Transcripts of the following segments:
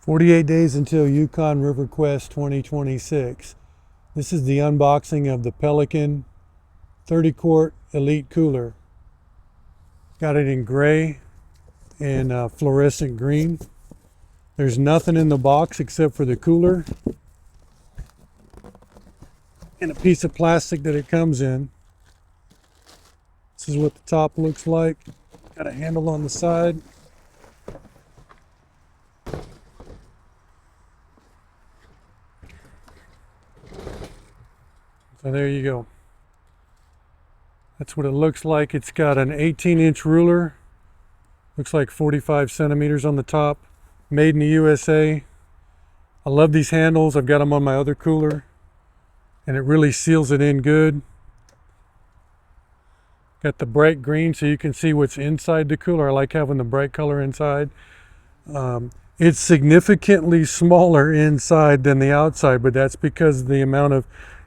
48 days until Yukon River Quest 2026. This is the unboxing of the Pelican 30-quart Elite Cooler. Got it in gray and fluorescent green. There's nothing in the box except for the cooler and a piece of plastic that it comes in. This is what the top looks like. Got a handle on the side. So there you go. That's what it looks like. It's got an 18-inch ruler. Looks like 45 centimeters on the top. Made in the USA. I love these handles. I've got them on my other cooler. And it really seals it in good. Got the bright green so you can see what's inside the cooler. I like having the bright color inside. It's significantly smaller inside than the outside, but that's because of the amount of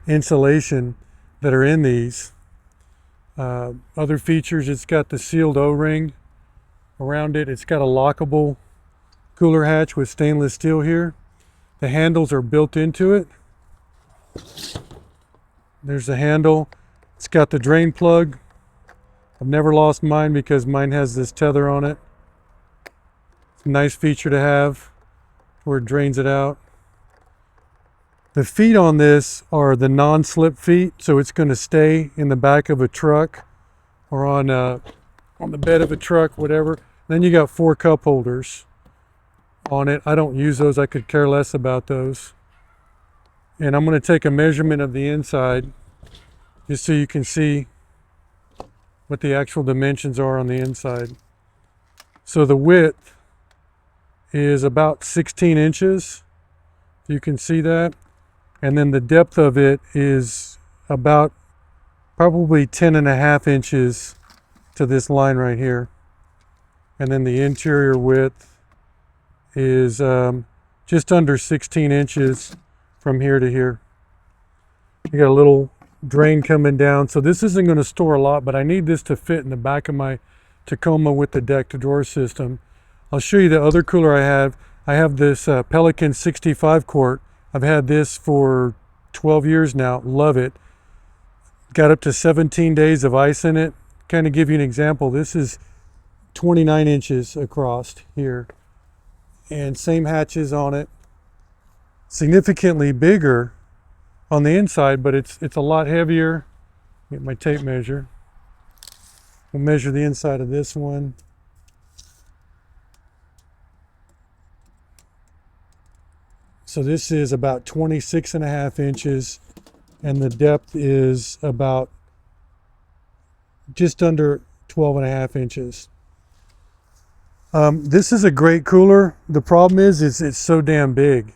insulation that are in these. Other features, it's got the sealed O-ring around it. It's got a lockable cooler hatch with stainless steel here. The handles are built into it. There's the handle. It's got the drain plug. I've never lost mine because mine has this tether on it. It's a nice feature to have where it drains it out. The feet on this are the non-slip feet, so it's going to stay in the back of a truck or on the bed of a truck, whatever. Then you got 4 cup holders on it. I don't use those. I could care less about those. And I'm going to take a measurement of the inside just so you can see what the actual dimensions are on the inside. So the width is about 16 inches. You can see that. And then the depth of it is about probably 10.5 inches to this line right here. And then the interior width is just under 16 inches from here to here. You got a little drain coming down. So this isn't going to store a lot, but I need this to fit in the back of my Tacoma with the deck to drawer system. I'll show you the other cooler I have. I have this Pelican 65 quart. I've had this for 12 years now. Love it. Got up to 17 days of ice in it. Kind of give you an example. This is 29 inches across here. And same hatches on it. Significantly bigger on the inside, but it's a lot heavier. Get my tape measure. We'll measure the inside of this one. So this is about 26.5 inches, and the depth is about just under 12.5 inches. This is a great cooler. The problem is it's so damn big.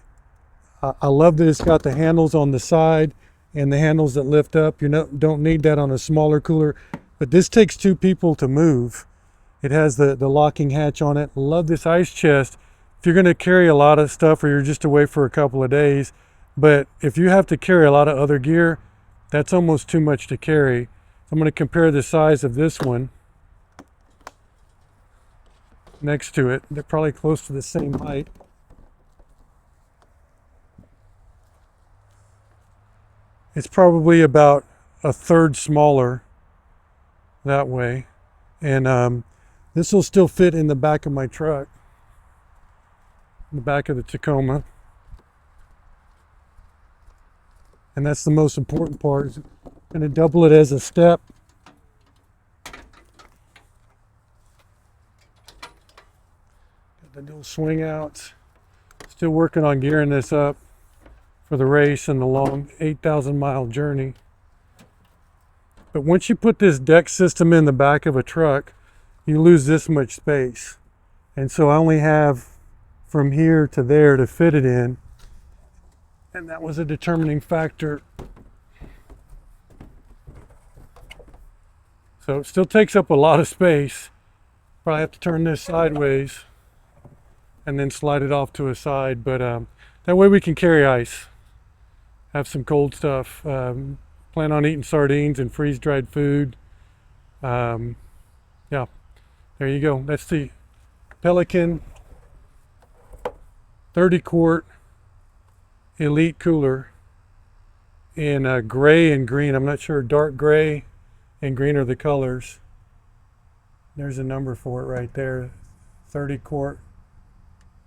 I love that it's got the handles on the side and the handles that lift up. You don't need that on a smaller cooler, but this takes 2 people to move. It has the locking hatch on it. Love this ice chest. If you're going to carry a lot of stuff or you're just away for a couple of days, but if you have to carry a lot of other gear, that's almost too much to carry. I'm going to compare the size of this one next to it. They're probably close to the same height. It's probably about a third smaller that way. And this will still fit in the back of my truck. In the back of the Tacoma. And that's the most important part. Is going to double it as a step. Got the dual swing out. Still working on gearing this up for the race and the long 8,000-mile journey. But once you put this deck system in the back of a truck, you lose this much space. And so I only have from here to there to fit it in, and that was a determining factor. So it still takes up a lot of space. Probably have to turn this sideways and then slide it off to a side, but that way we can carry ice, have some cold stuff, plan on eating sardines and freeze-dried food. Yeah, there you go. That's the Pelican 30-quart Elite Cooler in gray and green. I'm not sure, dark gray and green are the colors. There's a number for it right there. 30-quart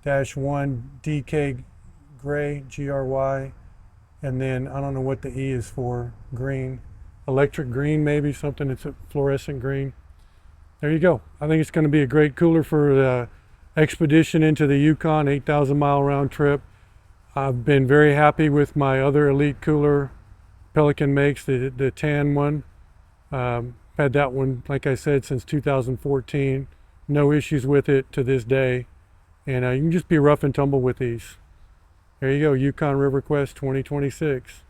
-1 DK gray, GRY. And then I don't know what the E is for, green. Electric green maybe, something that's a fluorescent green. There you go. I think it's going to be a great cooler for the expedition into the Yukon, 8,000-mile round trip. I've been very happy with my other Elite Cooler Pelican makes, the tan one. Had that one, like I said, since 2014. No issues with it to this day. And you can just be rough and tumble with these. There you go, Yukon River Quest 2026.